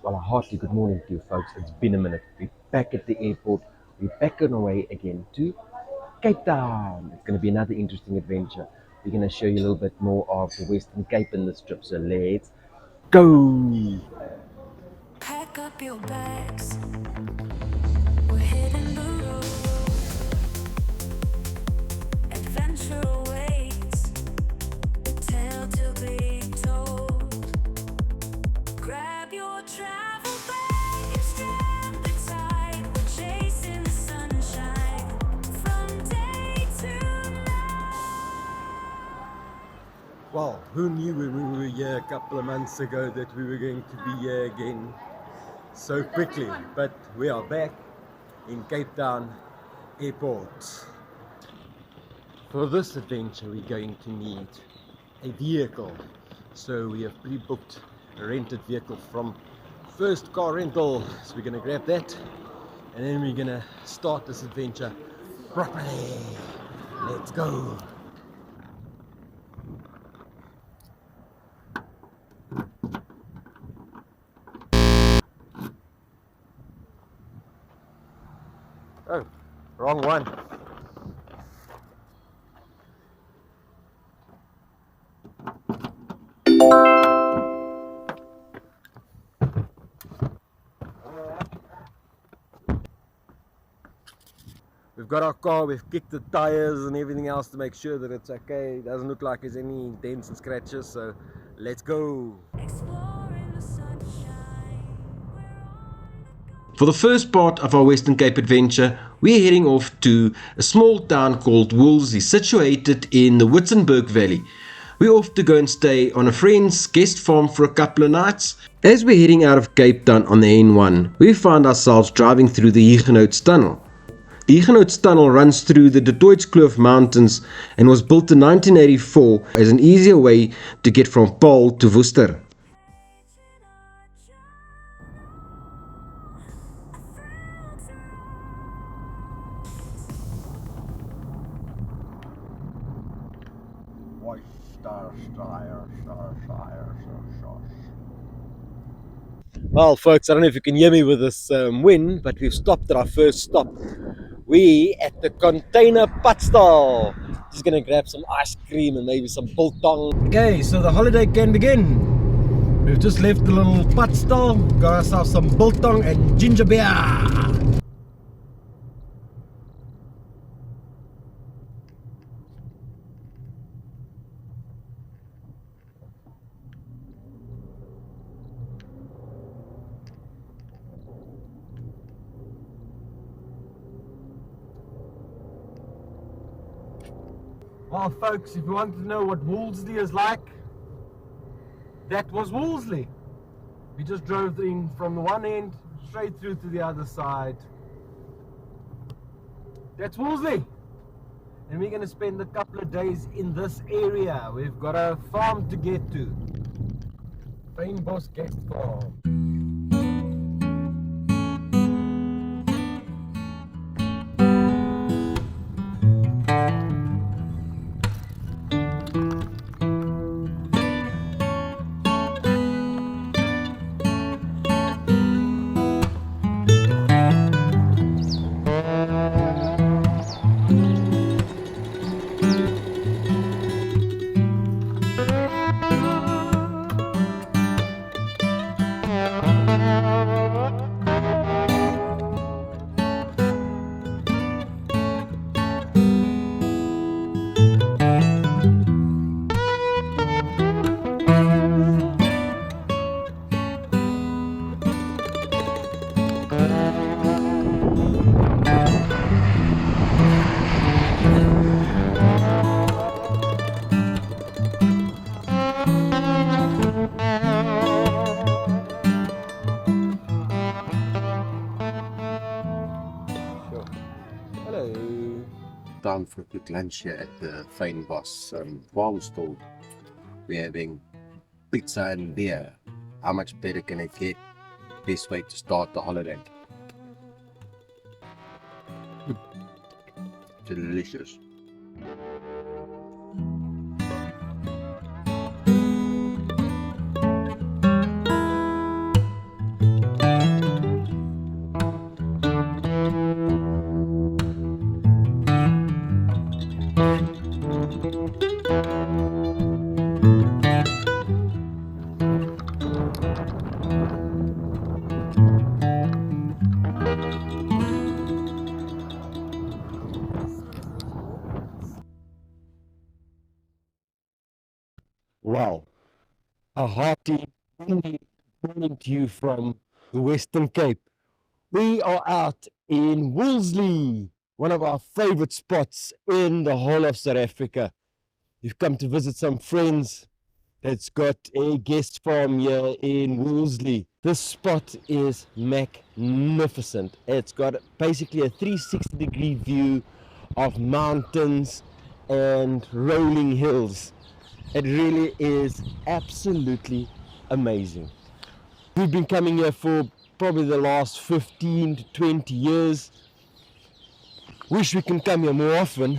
Well, a hearty good morning to you folks. It's been a minute. We're back at the airport. We're back on our way again to Cape Town. It's going to be another interesting adventure. We're going to show you a little bit more of the Western Cape in this trip. So let's go. Pack up your bags. We're hitting the road. Adventure awaits. Tale to be told. Grab your travel bag and strap it tight. We're chasing the sunshine from day to night. Well, who knew when we were here a couple of months ago that we were going to be here again so quickly? But we are back in Cape Town Airport. For this adventure we're going to need a vehicle. So we have pre-booked a rented vehicle from First Car Rental. So we're going to grab that and then we're going to start this adventure properly. Let's go. Oh, wrong one. We've got our car, we've kicked the tires and everything else to make sure that it's okay. It doesn't look like there's any dents and scratches, so let's go. Exploring the sunshine. We're on the go. For the first part of our Western Cape adventure, we're heading off to a small town called Woolsey, situated in the Witzenberg Valley. We're off to go and stay on a friend's guest farm for a couple of nights. As we're heading out of Cape Town on the N1, we find ourselves driving through the Huguenots Tunnel. The Huguenots Tunnel runs through the Kloof Mountains and was built in 1984 as an easier way to get from Paarl to Worcester. Well folks, I don't know if you can hear me with this wind, but we've stopped at our first stop. We at the container padstal. Just gonna grab some ice cream and maybe some biltong. Okay, so the holiday can begin. We've just left the little padstal, got ourselves some biltong and ginger beer. Well folks, if you want to know what Wolseley is like, that was Wolseley. We just drove in from the one end straight through to the other side. That's Wolseley. And we're going to spend a couple of days in this area. We've got a farm to get to. Fynbos guest farm. Time for a quick lunch here at the Fynbos farm stall. We're having pizza and beer. How much better can it get? Best way to start the holiday. Delicious. A hearty morning to you from the Western Cape. We are out in Wolseley, one of our favorite spots in the whole of South Africa. We've come to visit some friends that's got a guest farm here in Wolseley. This spot is magnificent. It's got basically a 360-degree view of mountains and rolling hills. It really is absolutely amazing. We've been coming here for probably the last 15 to 20 years. Wish we can come here more often,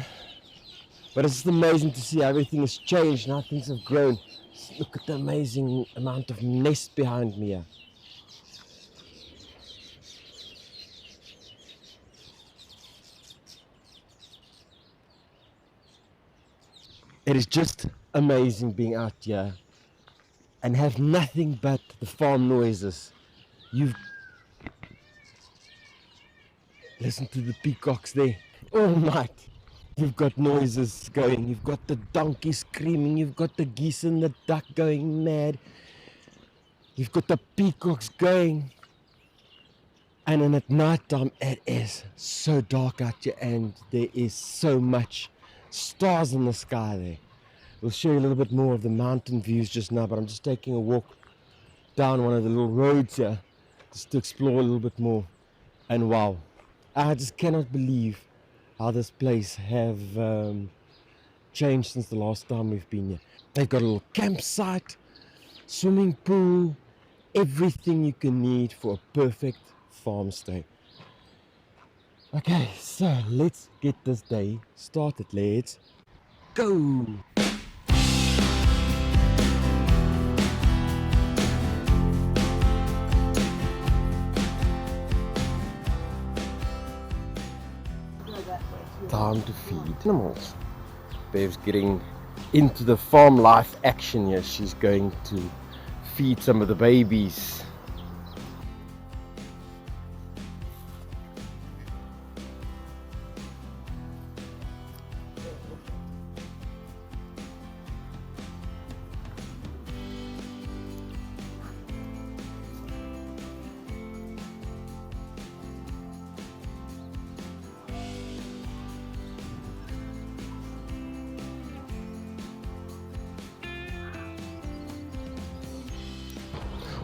but it's just amazing to see how everything has changed and how things have grown. Just look at the amazing amount of nest behind me here. It is just amazing being out here and have nothing but the farm noises. You've listen to the peacocks there all night. You've got noises going. You've got the donkey screaming. You've got the geese and the duck going mad. You've got the peacocks going. And then at night time, it is so dark out here and there is so much stars in the sky there. We'll show you a little bit more of the mountain views just now, but I'm just taking a walk down one of the little roads here just to explore a little bit more. And wow, I just cannot believe how this place have changed since the last time we've been here. They've got a little campsite, swimming pool, everything you can need for a perfect farm stay. Okay, so let's get this day started. Let's go. Time to feed animals. Bev's getting into the farm life action here. She's going to feed some of the babies.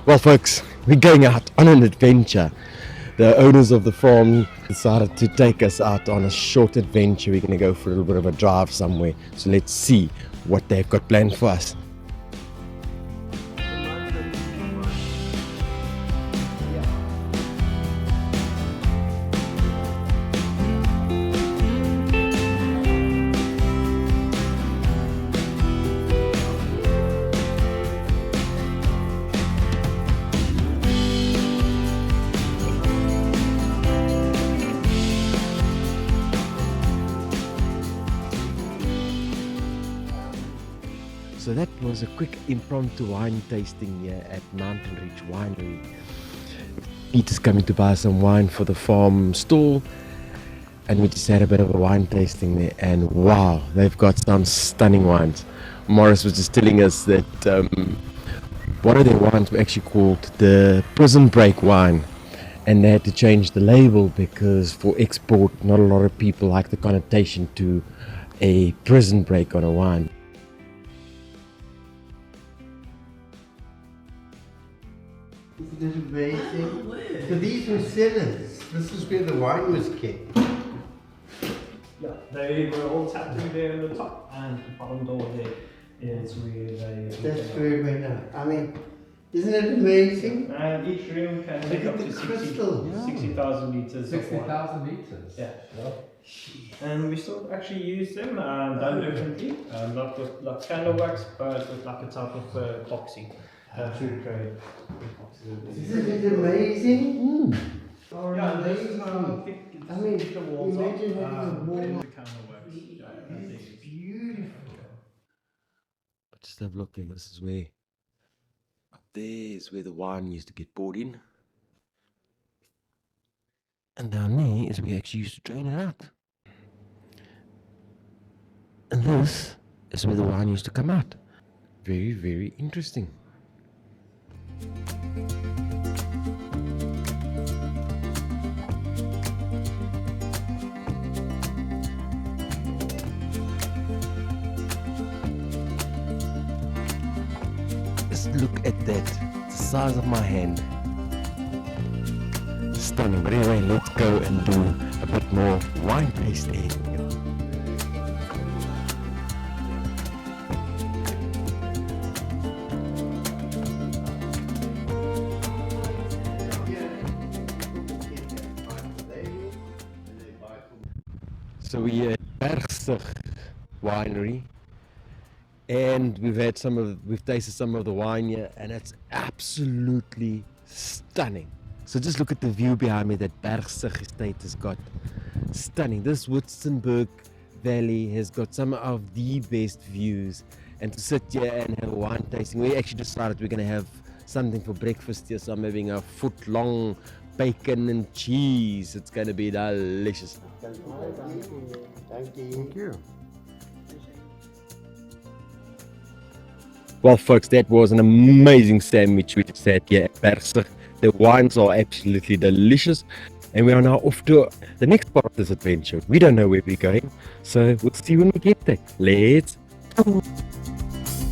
Well folks, we're going out on an adventure. The owners of the farm decided to take us out on a short adventure. We're going to go for a little bit of a drive somewhere. So let's see what they've got planned for us. So that was a quick impromptu wine tasting here at Mountain Ridge Winery. Peter's coming to buy some wine for the farm stall, and we just had a bit of a wine tasting there, and wow, they've got some stunning wines. Morris was just telling us that one of their wines were actually called the Prison Break wine, and they had to change the label because for export not a lot of people like the connotation to a prison break on a wine. Isn't it amazing? So these were cellars. This is where the wine was kept. Yeah, they were all tapped in there on the top, and the bottom door there is where they. That's where we went out. I mean, isn't it amazing? And each room can Look take at up the to crystal. 60,000 liters. of wine. 60,000 litres. Yeah. And we still actually use them done differently, not with like candle wax, but with like a type of epoxy, food grade epoxy. Isn't it amazing? Oh, Yeah, and this is how amazing. thick I mean, the walls are. imagine having a with wall. the candle wax. Yeah, and It's things. beautiful. But just have a look here. This is where, up there is where the wine used to get poured in. And down there is where we actually used to drain it out. And this is where the wine used to come out. Very, very interesting. Just look at that, the size of my hand. Stunning. But anyway, let's go and do a bit more wine tasting. So we're at Bergsig Winery, and we've tasted some of the wine here, and it's absolutely stunning. So just look at the view behind me that Bergsig estate has got. Stunning. This Witzenberg Valley has got some of the best views, and to sit here and have a wine tasting, we actually decided we're going to have something for breakfast here, so I'm having a foot long bacon and cheese. It's going to be delicious. Thank you. Well, folks, that was an amazing sandwich we just had here at Bergsig. The wines are absolutely delicious, and we are now off to the next part of this adventure. We don't know where we're going, so we'll see when we get there. Let's go.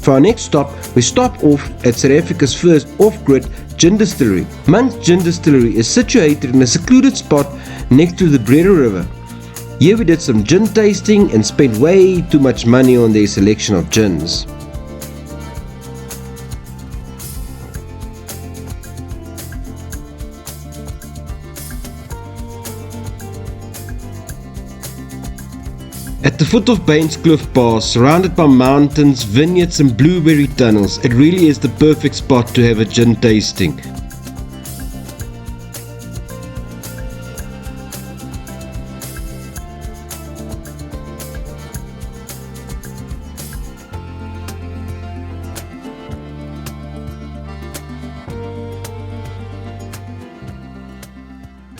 For our next stop, we stop off at South Africa's first off-grid gin distillery. Munt's Gin Distillery is situated in a secluded spot next to the Breda River. Here we did some gin tasting and spent way too much money on their selection of gins. At the foot of Baines Cliff Pass, surrounded by mountains, vineyards and blueberry tunnels, it really is the perfect spot to have a gin tasting.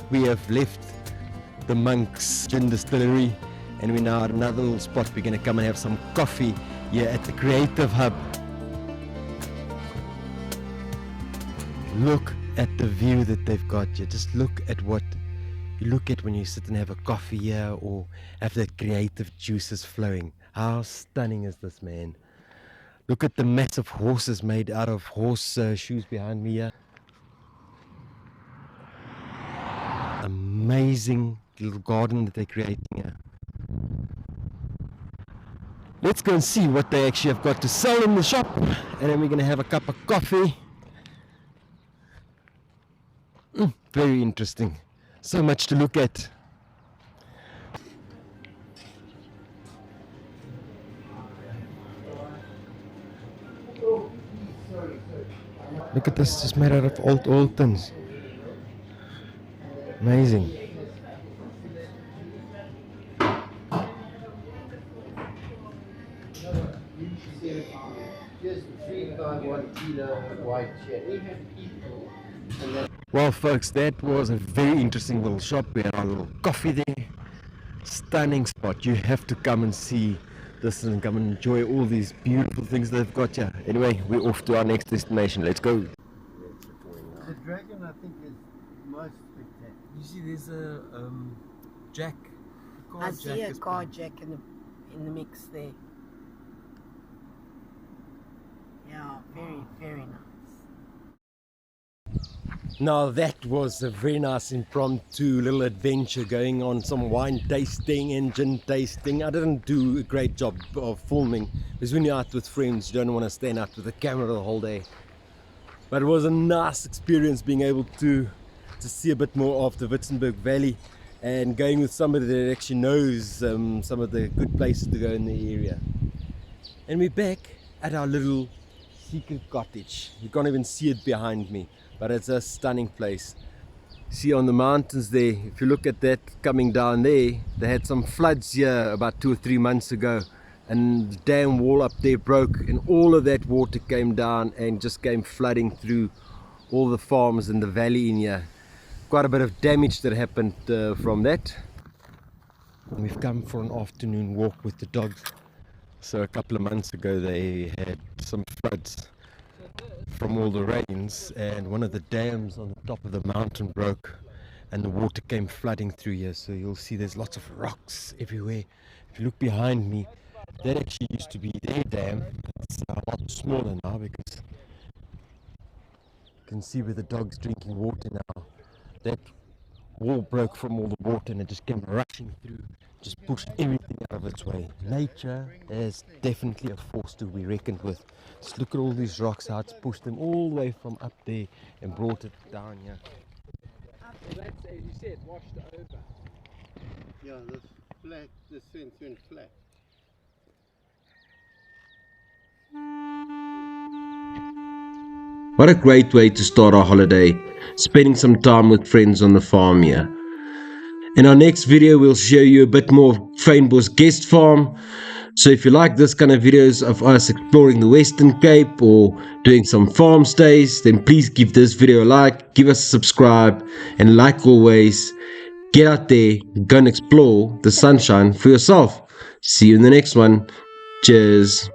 We have left the Monk's Gin Distillery, and we're now at another little spot. We're going to come and have some coffee here at the Creative Hub. Look at the view that they've got here. Just look at what you look at when you sit and have a coffee here or have that creative juices flowing. How stunning is this, man? Look at the massive horses made out of horse shoes behind me here. Amazing little garden that they're creating here. Let's go and see what they actually have got to sell in the shop, and then we're going to have a cup of coffee. Very interesting. So much to look at. Look at this, just made out of old tins. Amazing. Well, folks, that was a very interesting little shop. We had our little coffee there. Stunning spot. You have to come and see this and come and enjoy all these beautiful things they've got here. Anyway, we're off to our next destination. Let's go. The dragon, I think, is most spectacular. You see, there's a jack. I see a car jack in the mix there. Yeah, very, very nice. Now that was a very nice impromptu little adventure, going on some wine tasting and gin tasting. I didn't do a great job of filming because when you're out with friends you don't want to stand out with the camera the whole day. But it was a nice experience being able to see a bit more of the Witzenberg Valley and going with somebody that actually knows some of the good places to go in the area. And we're back at our little secret cottage. You can't even see it behind me, but it's a stunning place. See on the mountains there, if you look at that coming down there, they had some floods here about 2 or 3 months ago, and the dam wall up there broke, and all of that water came down and just came flooding through all the farms in the valley in here. Quite a bit of damage that happened from that. And we've come for an afternoon walk with the dogs. So a couple of months ago they had some floods from all the rains, and one of the dams on the top of the mountain broke and the water came flooding through here. So you'll see there's lots of rocks everywhere. If you look behind me, that actually used to be their dam. It's a lot smaller now because you can see where the dog's drinking water now. That wall broke from all the water and it just came rushing through, just pushed everything out of its way. Nature is definitely a force to be reckoned with. Just look at all these rocks, how it's pushed them all the way from up there and brought it down here. So that's, as you said, washed over. Yeah, this flat, this fence went flat. What a great way to start our holiday, spending some time with friends on the farm here. In our next video, we'll show you a bit more of Fynbos guest farm. So if you like this kind of videos of us exploring the Western Cape or doing some farm stays, then please give this video a like, give us a subscribe, and like always, get out there, go and explore the sunshine for yourself. See you in the next one. Cheers.